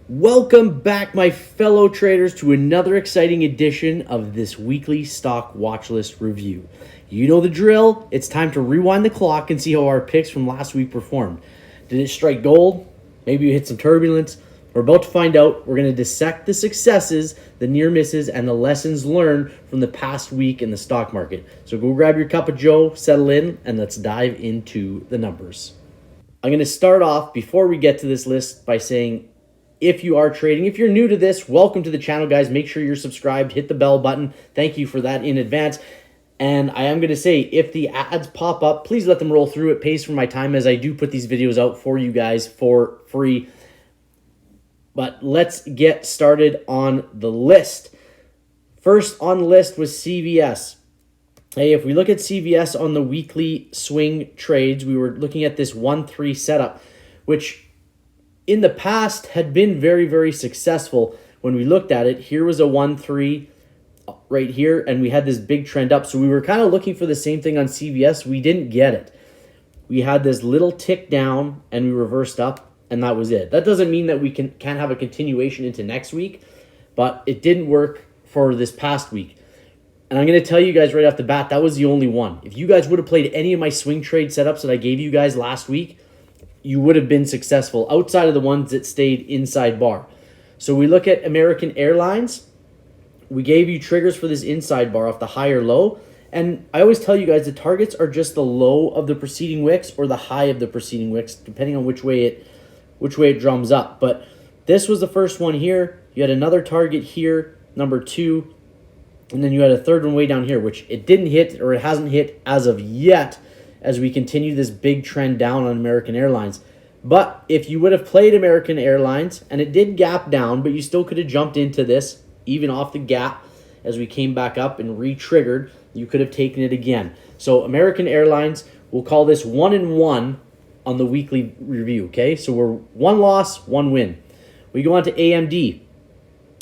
Welcome back, my fellow traders, to another exciting edition of this weekly stock watch list review. You know the drill. It's time to rewind the clock and see how our picks from last week performed. Did it strike gold? Maybe you hit some turbulence. We're about to find out. We're going to dissect the successes, the near misses, and the lessons learned from the past week in the stock market. So go grab your cup of joe, settle in, and let's dive into the numbers. I'm going to start off before we get to this list by saying, if you are trading, if you're new to this, welcome to the channel, guys. Make sure you're subscribed, hit the bell button. Thank you for that in advance. And I am going to say, if the ads pop up, please let them roll through. It pays for my time as I do put these videos out for you guys for free. But let's get started on the list. First on the list was CVS. Hey, if we look at CVS on the weekly swing trades, we were looking at this 1-3 setup, which in the past had been very, very successful. When we looked at it, here was a 1-3 right here, and we had this big trend up. So we were kind of looking for the same thing on CVS. We didn't get it. We had this little tick down, and we reversed up, and that was it. That doesn't mean that we can't have a continuation into next week, but it didn't work for this past week. And I'm going to tell you guys right off the bat, that was the only one. If you guys would have played any of my swing trade setups that I gave you guys last week, you would have been successful outside of the ones that stayed inside bar. So we look at American Airlines. We gave you triggers for this inside bar off the high or low. And I always tell you guys the targets are just the low of the preceding wicks or the high of the preceding wicks, depending on which way it drums up. But this was the first one here. You had another target here, number 2. And then you had a third one way down here, which it didn't hit, or it hasn't hit as of yet, as we continue this big trend down on American Airlines. But if you would have played American Airlines, and it did gap down, but you still could have jumped into this, even off the gap, as we came back up and re-triggered, you could have taken it again. So American Airlines, we'll call this 1-1 on the weekly review, okay? So we're 1 loss, 1 win. We go on to AMD.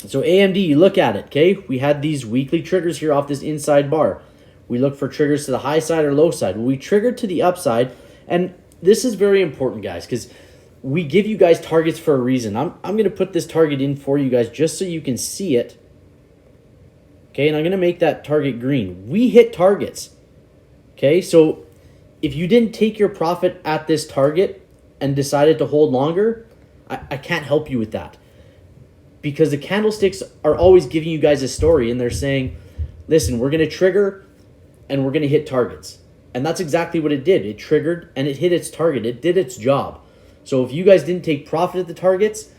So AMD, you look at it, okay? We had these weekly triggers here off this inside bar. We look for triggers to the high side or low side. Well, we triggered to the upside, and this is very important, guys, because we give you guys targets for a reason. I'm going to put this target in for you guys just so you can see it. Okay, and I'm going to make that target green. We hit targets. Okay, so if you didn't take your profit at this target and decided to hold longer, I can't help you with that. Because the candlesticks are always giving you guys a story, and they're saying, listen, we're going to trigger and we're going to hit targets. And that's exactly what it did. It triggered and it hit its target. It did its job. So if you guys didn't take profit at the targets,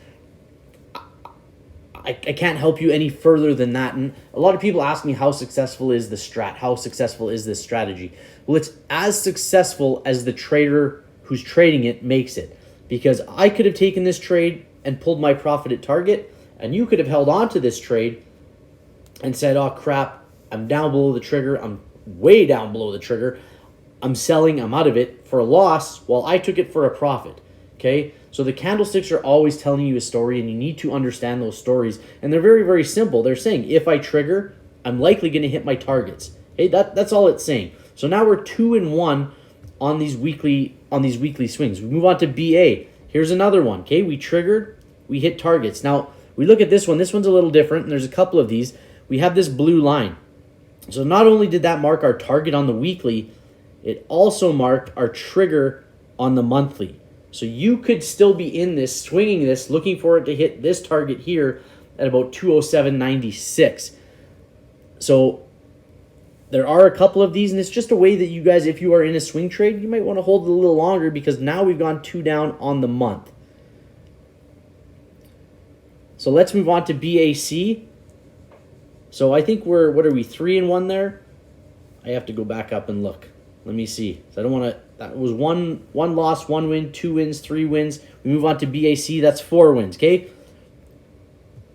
I can't help you any further than that. And a lot of people ask me, how successful is the strat? How successful is this strategy? Well, it's as successful as the trader who's trading it makes it. Because I could have taken this trade and pulled my profit at target, and you could have held on to this trade and said, oh crap, I'm down below the trigger. I'm way down below the trigger. I'm selling, I'm out of it for a loss while I took it for a profit. Okay, so the candlesticks are always telling you a story, and you need to understand those stories. And they're very, very simple. They're saying, if I trigger, I'm likely going to hit my targets. Hey, that's all it's saying. So now we're 2-1 on these weekly swings. We move on to BA. Here's another one. Okay, we triggered, we hit targets. Now we look at this one. This one's a little different, and there's a couple of these. We have this blue line. So not only did that mark our target on the weekly, it also marked our trigger on the monthly. So you could still be in this, swinging this, looking for it to hit this target here at about 207.96. So there are a couple of these, and it's just a way that you guys, if you are in a swing trade, you might want to hold it a little longer, because now we've gone 2 down on the month. So let's move on to BAC. So I think we're, what are we, 3-1 there? I have to go back up and look. Let me see. So I don't want to, that was one loss, 1 win, 2 wins, 3 wins. We move on to BAC, that's 4 wins, okay?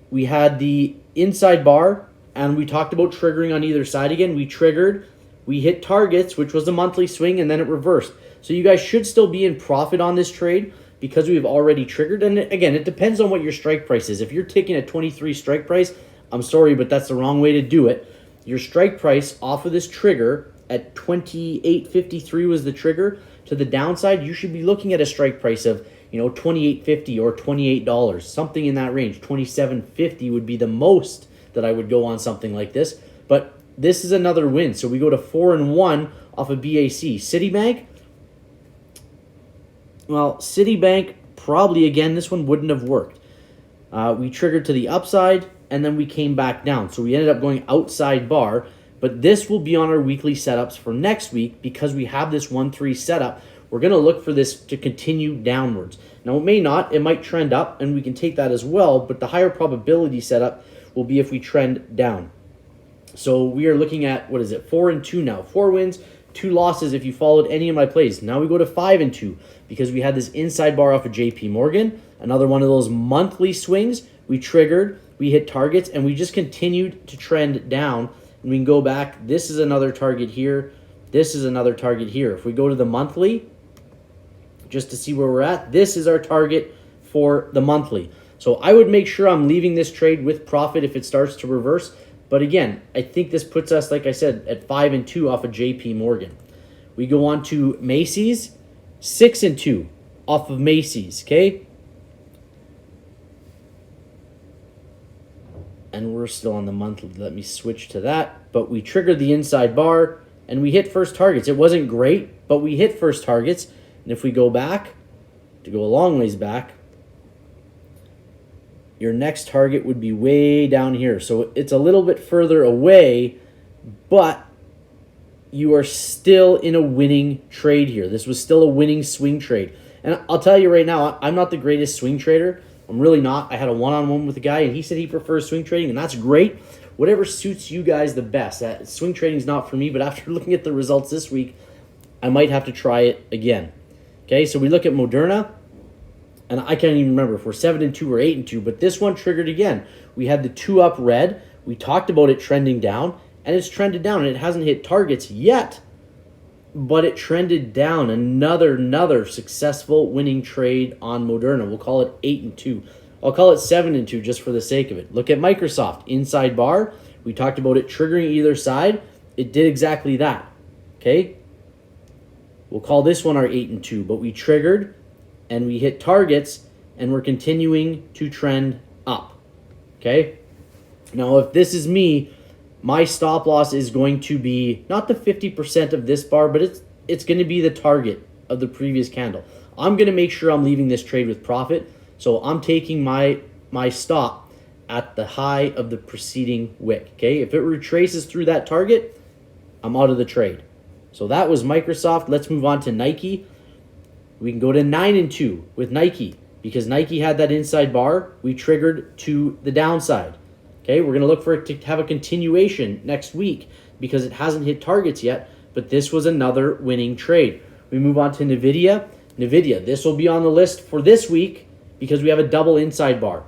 We had the inside bar, and we talked about triggering on either side again. We triggered, we hit targets, which was a monthly swing, and then it reversed. So you guys should still be in profit on this trade because we've already triggered. And again, it depends on what your strike price is. If you're taking a 23 strike price, I'm sorry, but that's the wrong way to do it. Your strike price off of this trigger at 28.53 was the trigger. To the downside, you should be looking at a strike price of $28.50 or $28, something in that range. $27.50 would be the most that I would go on something like this. But this is another win. So we go to 4-1 off of BAC. Citibank, well, Citibank, probably again, this one wouldn't have worked. We triggered to the upside, and then we came back down. So we ended up going outside bar, but this will be on our weekly setups for next week because we have this 1-3 setup. We're going to look for this to continue downwards. Now, it may not. It might trend up, and we can take that as well, but the higher probability setup will be if we trend down. So we are looking at, 4-2 now. 4 wins, 2 losses if you followed any of my plays. Now we go to 5-2 because we had this inside bar off of JP Morgan, another one of those monthly swings. We triggered, we hit targets, and we just continued to trend down. And we can go back. This is another target here. This is another target here. If we go to the monthly, just to see where we're at, this is our target for the monthly. So I would make sure I'm leaving this trade with profit if it starts to reverse. But again, I think this puts us, like I said, at 5-2 off of JP Morgan. We go on to Macy's, 6-2 off of Macy's, okay? And we're still on the monthly. Let me switch to that. But we triggered the inside bar, and we hit first targets. It wasn't great, but we hit first targets. And if we go back, to go a long ways back, your next target would be way down here. So it's a little bit further away, but you are still in a winning trade here. This was still a winning swing trade. And I'll tell you right now, I'm not the greatest swing trader. I'm really not. I had a one-on-one with a guy, and he said he prefers swing trading, and that's great. Whatever suits you guys the best. Swing trading is not for me, but after looking at the results this week, I might have to try it again. Okay, so we look at Moderna, and I can't even remember if we're 7-2 or 8-2, but this one triggered again. We had the 2-up red. We talked about it trending down, and it's trended down, and it hasn't hit targets yet, but it trended down. Another successful winning trade on Moderna. We'll call it 8-2. I'll call it 7-2 just for the sake of it. Look at Microsoft. Inside bar. We talked about it triggering either side. It did exactly that. Okay? We'll call this one our 8-2, but we triggered and we hit targets and we're continuing to trend up. Okay? Now, if this is me, my stop loss is going to be not the 50% of this bar, but it's going to be the target of the previous candle. I'm going to make sure I'm leaving this trade with profit. So I'm taking my stop at the high of the preceding wick. Okay? If it retraces through that target, I'm out of the trade. So that was Microsoft. Let's move on to Nike. We can go to 9-2 with Nike because Nike had that inside bar. We triggered to the downside. Okay, we're going to look for it to have a continuation next week because it hasn't hit targets yet, but this was another winning trade. We move on to NVIDIA. NVIDIA, this will be on the list for this week because we have a double inside bar.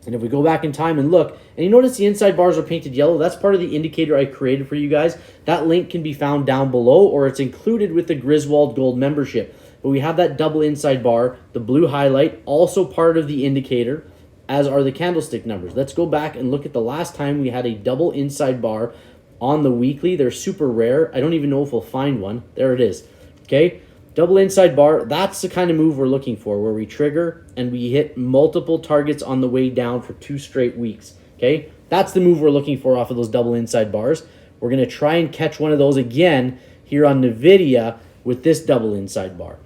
And if we go back in time and look, and you notice the inside bars are painted yellow, that's part of the indicator I created for you guys. That link can be found down below, or it's included with the Griswold Gold membership. But we have that double inside bar, the blue highlight, also part of the indicator, as are the candlestick numbers. Let's go back and look at the last time we had a double inside bar on the weekly. They're super rare. I don't even know if we'll find one. There it is. Okay? Double inside bar, that's the kind of move we're looking for, where we trigger and we hit multiple targets on the way down for 2 straight weeks. Okay? That's the move we're looking for off of those double inside bars. We're going to try and catch one of those again here on NVIDIA with this double inside bar.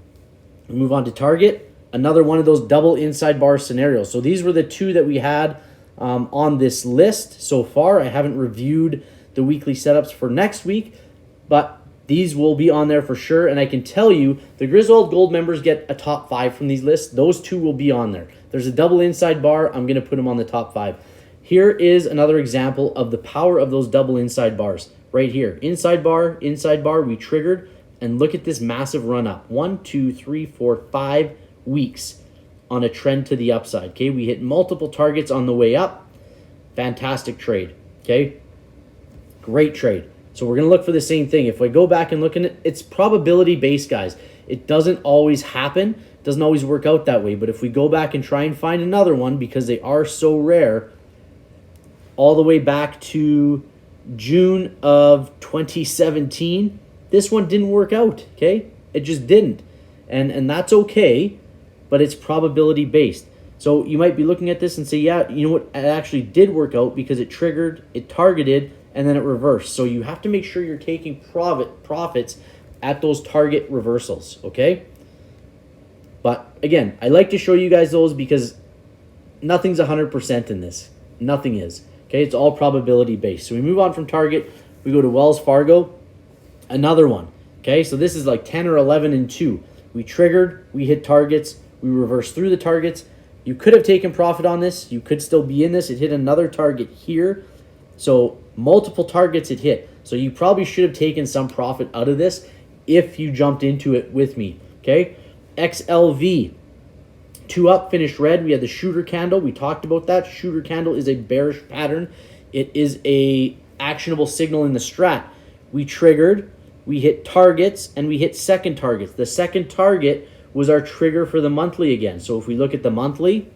We move on to Target, another one of those double inside bar scenarios. So these were the 2 that we had on this list so far. I haven't reviewed the weekly setups for next week, but these will be on there for sure, and I can tell you the Griswold Gold members get a top 5 from these lists. Those 2 will be on there. There's a double inside bar. I'm going to put them on the top 5. Here is another example of the power of those double inside bars right here. Inside bar, we triggered, and look at this massive run up. 1, 2, 3, 4, 5 weeks on a trend to the upside. Okay, we hit multiple targets on the way up. Fantastic trade. Okay, great trade. So we're going to look for the same thing. If we go back and look at it, it's probability based, guys. It doesn't always happen. It doesn't always work out that way. But if we go back and try and find another one, because they are so rare, all the way back to June of 2017, this one didn't work out, okay? It just didn't. And that's okay. but it's probability based. So you might be looking at this and say, yeah, you know what, it actually did work out because it triggered, it targeted, and then it reversed. So you have to make sure you're taking profits at those target reversals, okay? But again, I like to show you guys those because nothing's 100% in this. Nothing is, okay? It's all probability based. So we move on from target, we go to Wells Fargo, another one, okay? So this is like 10 or 11 and 2. We triggered, we hit targets, we reversed through the targets. You could have taken profit on this. You could still be in this. It hit another target here. So multiple targets it hit. So you probably should have taken some profit out of this if you jumped into it with me, okay? XLV, 2 up, finished red. We had the shooter candle. We talked about that. Shooter candle is a bearish pattern. It is a actionable signal in the strat. We triggered, we hit targets, and we hit second targets. The second target was our trigger for the monthly again. So if we look at the monthly,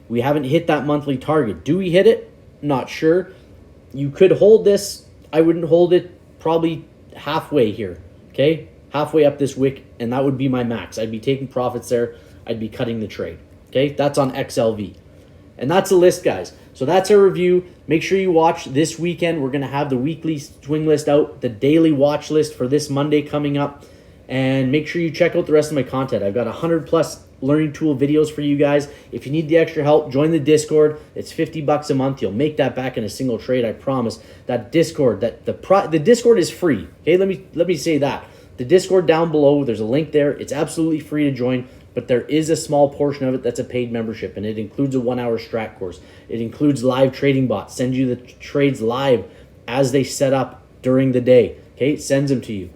we haven't hit that monthly target. Do we hit it? Not sure. You could hold this. I wouldn't hold it, probably halfway here, okay? Halfway up this wick, and that would be my max. I'd be taking profits there. I'd be cutting the trade, okay? That's on XLV. And that's a list, guys. So that's our review. Make sure you watch this weekend. We're going to have the weekly swing list out, the daily watch list for this Monday coming up. And make sure you check out the rest of my content. I've got 100 plus learning tool videos for you guys. If you need the extra help, join the Discord. It's $50 a month. You'll make that back in a single trade, I promise. That Discord, the Discord is free. Okay, let me say that. The Discord down below, there's a link there. It's absolutely free to join. But there is a small portion of it that's a paid membership, and it includes a 1-hour strat course. It includes live trading bots, send you the trades live as they set up during the day. Okay, it sends them to you.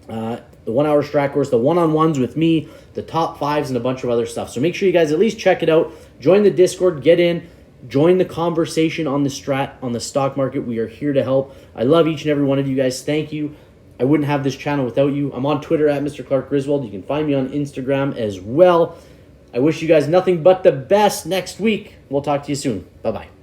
The 1-hour strat course, the one-on-ones with me, the top 5s, and a bunch of other stuff. So make sure you guys at least check it out. Join the Discord, get in, join the conversation on the strat, on the stock market. We are here to help. I love each and every one of you guys. Thank you. I wouldn't have this channel without you. I'm on Twitter at Mr. Clark Griswold. You can find me on Instagram as well. I wish you guys nothing but the best next week. We'll talk to you soon. Bye-bye.